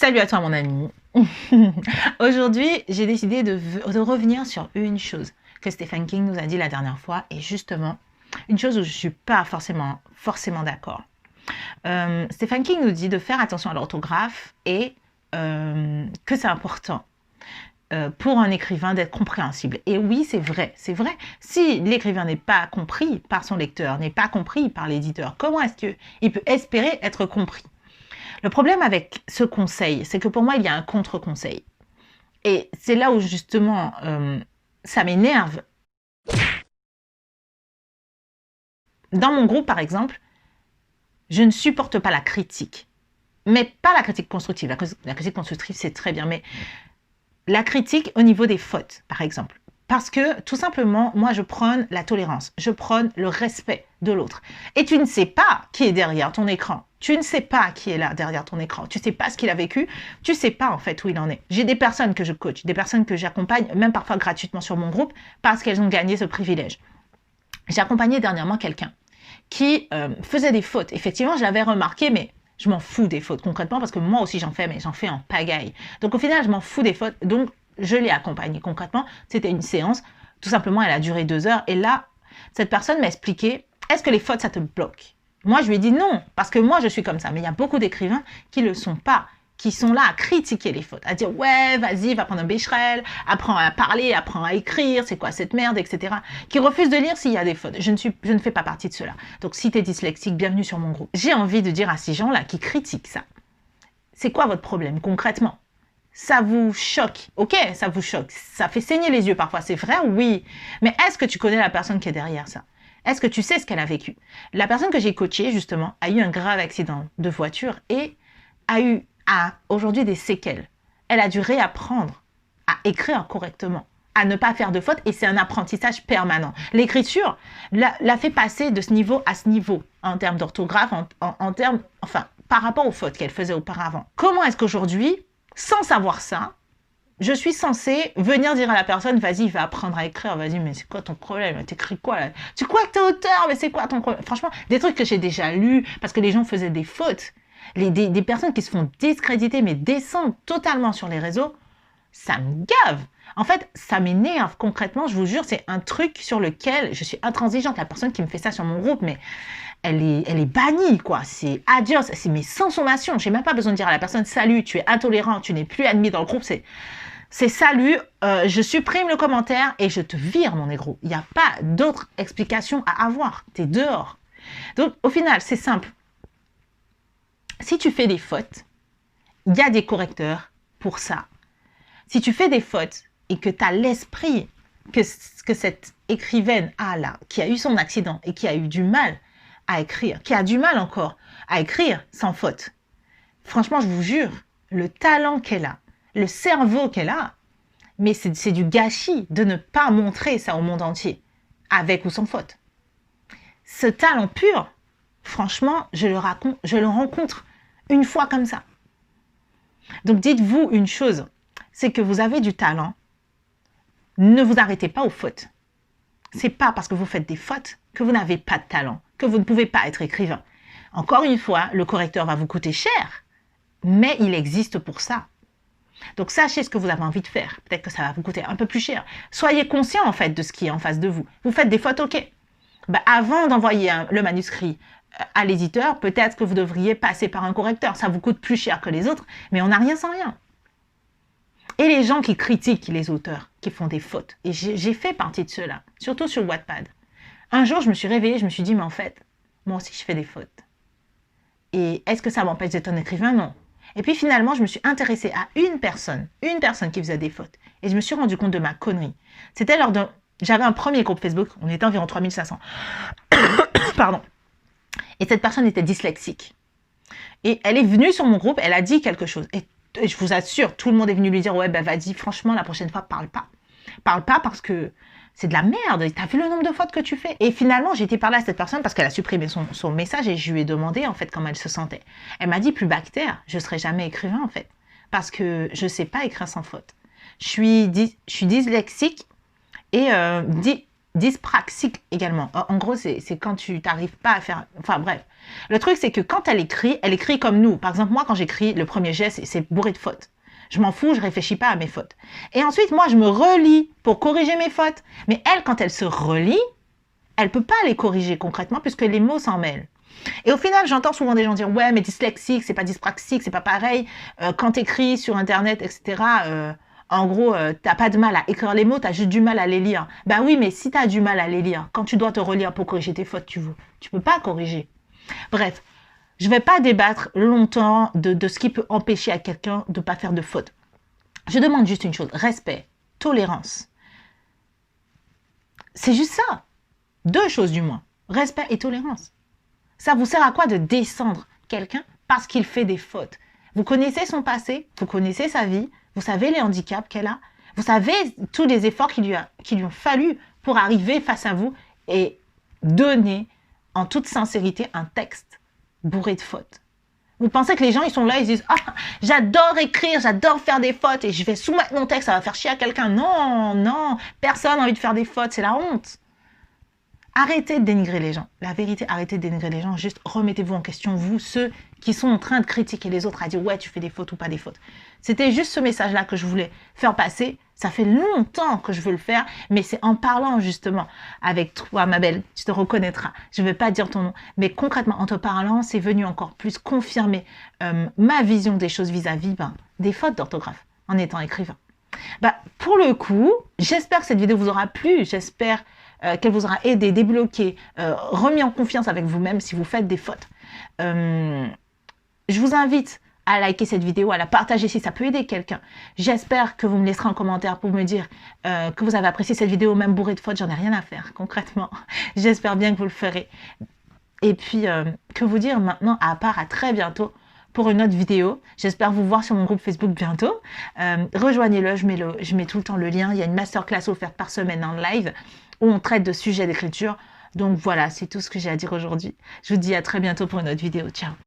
Salut à toi mon ami. Aujourd'hui, j'ai décidé de revenir sur une chose que Stephen King nous a dit la dernière fois et justement, une chose où je ne suis pas forcément d'accord. Stephen King nous dit de faire attention à l'orthographe et que c'est important pour un écrivain d'être compréhensible. Et oui, c'est vrai, c'est vrai. Si l'écrivain n'est pas compris par son lecteur, n'est pas compris par l'éditeur, comment est-ce qu'il peut espérer être compris? Le problème avec ce conseil, c'est que pour moi, il y a un contre-conseil. Et c'est là où justement, ça m'énerve. Dans mon groupe, par exemple, je ne supporte pas la critique. Mais pas la critique constructive. La critique constructive, c'est très bien. Mais la critique au niveau des fautes, par exemple. Parce que, tout simplement, moi, je prône la tolérance. Je prône le respect de l'autre. Et tu ne sais pas qui est derrière ton écran. Tu ne sais pas qui est là derrière ton écran. Tu ne sais pas ce qu'il a vécu. Tu ne sais pas, en fait, où il en est. J'ai des personnes que je coach, des personnes que j'accompagne, même parfois gratuitement sur mon groupe, parce qu'elles ont gagné ce privilège. J'ai accompagné dernièrement quelqu'un qui faisait des fautes. Effectivement, je l'avais remarqué, mais je m'en fous des fautes, concrètement, parce que moi aussi, j'en fais, mais j'en fais en pagaille. Donc, au final, je m'en fous des fautes. Donc, je l'ai accompagnée concrètement. C'était une séance. Tout simplement, elle a duré 2 heures. Et là, cette personne m'a expliqué, est-ce que les fautes, ça te bloque? Moi, je lui ai dit non, parce que moi, je suis comme ça. Mais il y a beaucoup d'écrivains qui ne le sont pas, qui sont là à critiquer les fautes, à dire « ouais, vas-y, va prendre un Becherel, apprends à parler, apprends à écrire, c'est quoi cette merde, etc. » Qui refusent de lire s'il y a des fautes. Je ne fais pas partie de cela. Donc, si tu es dyslexique, bienvenue sur mon groupe. J'ai envie de dire à ces gens-là qui critiquent ça, c'est quoi votre problème concrètement? Ça vous choque, ok, ça vous choque, ça fait saigner les yeux parfois, c'est vrai, oui. Mais est-ce que tu connais la personne qui est derrière ça? Est-ce que tu sais ce qu'elle a vécu? La personne que j'ai coachée, justement, a eu un grave accident de voiture et a aujourd'hui des séquelles. Elle a dû réapprendre à écrire correctement, à ne pas faire de fautes, et c'est un apprentissage permanent. L'écriture l'a fait passer de ce niveau à ce niveau, en termes d'orthographe, en termes, enfin, par rapport aux fautes qu'elle faisait auparavant. Comment est-ce qu'aujourd'hui, sans savoir ça, je suis censée venir dire à la personne, vas-y, va apprendre à écrire, vas-y, mais c'est quoi ton problème? T'écris quoi là? Tu crois que t'es auteur, mais c'est quoi ton problème? Franchement, des trucs que j'ai déjà lus, parce que les gens faisaient des fautes, des personnes qui se font discréditer, mais descendent totalement sur les réseaux, ça me gave. En fait, ça m'énerve concrètement, je vous jure, c'est un truc sur lequel je suis intransigeante. La personne qui me fait ça sur mon groupe, mais elle est bannie, quoi. C'est adios, mais sans sommation. J'ai même pas besoin de dire à la personne, salut, tu es intolérant, tu n'es plus admis dans le groupe. C'est salut, je supprime le commentaire et je te vire, mon négro. Il n'y a pas d'autre explication à avoir. Tu es dehors. Donc, au final, c'est simple. Si tu fais des fautes, il y a des correcteurs pour ça. Si tu fais des fautes et que tu as l'esprit que cette écrivaine a là, qui a eu son accident et qui a eu du mal à écrire, qui a du mal encore à écrire sans faute, franchement, je vous jure, le talent qu'elle a, le cerveau qu'elle a, mais c'est du gâchis de ne pas montrer ça au monde entier, avec ou sans faute. Ce talent pur, franchement, je le rencontre une fois comme ça. Donc dites-vous une chose, c'est que vous avez du talent, ne vous arrêtez pas aux fautes. C'est pas parce que vous faites des fautes que vous n'avez pas de talent, que vous ne pouvez pas être écrivain. Encore une fois, le correcteur va vous coûter cher, mais il existe pour ça. Donc sachez ce que vous avez envie de faire. Peut-être que ça va vous coûter un peu plus cher. Soyez conscient en fait de ce qui est en face de vous. Vous faites des fautes, ok. Avant d'envoyer le manuscrit à l'éditeur, peut-être que vous devriez passer par un correcteur. Ça vous coûte plus cher que les autres, mais on n'a rien sans rien. Et les gens qui critiquent les auteurs, qui font des fautes, et j'ai fait partie de ceux-là, surtout sur Wattpad. Un jour, je me suis réveillée, je me suis dit, mais en fait, moi aussi, je fais des fautes. Et est-ce que ça m'empêche d'être un écrivain? Non. Et puis finalement, je me suis intéressée à une personne qui faisait des fautes. Et je me suis rendu compte de ma connerie. C'était lors d'un... J'avais un premier groupe Facebook, on était environ 3500. Pardon. Et cette personne était dyslexique. Et elle est venue sur mon groupe, elle a dit quelque chose. Et je vous assure, tout le monde est venu lui dire, ouais, vas-y, franchement, la prochaine fois, parle pas. Parle pas parce que c'est de la merde. T'as vu le nombre de fautes que tu fais? Et finalement, j'ai été parler à cette personne parce qu'elle a supprimé son message et je lui ai demandé, en fait, comment elle se sentait. Elle m'a dit, plus bactère, je serai jamais écrivain, en fait. Parce que je sais pas écrire sans faute. Je suis dyslexique et dyspraxique également. En gros, c'est quand tu n'arrives pas à faire... Enfin bref. Le truc, c'est que quand elle écrit comme nous. Par exemple, moi, quand j'écris, le premier geste, c'est bourré de fautes. Je m'en fous, je réfléchis pas à mes fautes. Et ensuite, moi, je me relis pour corriger mes fautes. Mais elle, quand elle se relit, elle peut pas les corriger concrètement puisque les mots s'en mêlent. Et au final, j'entends souvent des gens dire « Ouais, mais dyslexique, c'est pas dyspraxique, c'est pas pareil. Quand tu écris sur Internet, etc., en gros, t'as pas de mal à écrire les mots, t'as juste du mal à les lire. » Ben oui, mais si t'as du mal à les lire, quand tu dois te relire pour corriger tes fautes, tu peux pas corriger. Bref, je vais pas débattre longtemps de ce qui peut empêcher à quelqu'un de pas faire de fautes. Je demande juste une chose, respect, tolérance. C'est juste ça. 2 choses du moins, respect et tolérance. Ça vous sert à quoi de descendre quelqu'un parce qu'il fait des fautes? Vous connaissez son passé, vous connaissez sa vie, vous savez les handicaps qu'elle a, vous savez tous les efforts qui lui ont fallu pour arriver face à vous et donner en toute sincérité un texte bourré de fautes. Vous pensez que les gens, ils sont là, ils disent « Ah, j'adore écrire, j'adore faire des fautes et je vais soumettre mon texte, ça va faire chier à quelqu'un. » Non, non, personne n'a envie de faire des fautes, c'est la honte. Arrêtez de dénigrer les gens. La vérité, arrêtez de dénigrer les gens. Juste remettez-vous en question, vous, ceux qui sont en train de critiquer les autres, à dire « Ouais, tu fais des fautes ou pas des fautes. » C'était juste ce message-là que je voulais faire passer. Ça fait longtemps que je veux le faire, mais c'est en parlant justement avec toi, ma belle, tu te reconnaîtras. Je ne vais pas dire ton nom, mais concrètement, en te parlant, c'est venu encore plus confirmer ma vision des choses vis-à-vis des fautes d'orthographe en étant écrivain. Pour le coup, j'espère que cette vidéo vous aura plu. J'espère qu'elle vous aura aidé, débloqué, remis en confiance avec vous-même si vous faites des fautes. Je vous invite à liker cette vidéo, à la partager si ça peut aider quelqu'un. J'espère que vous me laisserez un commentaire pour me dire que vous avez apprécié cette vidéo, même bourrée de fautes, j'en ai rien à faire, concrètement. J'espère bien que vous le ferez. Et puis, que vous dire maintenant, à part à très bientôt pour une autre vidéo. J'espère vous voir sur mon groupe Facebook bientôt. Rejoignez-le, je mets tout le temps le lien. Il y a une masterclass offerte par semaine en live où on traite de sujets d'écriture. Donc voilà, c'est tout ce que j'ai à dire aujourd'hui. Je vous dis à très bientôt pour une autre vidéo. Ciao!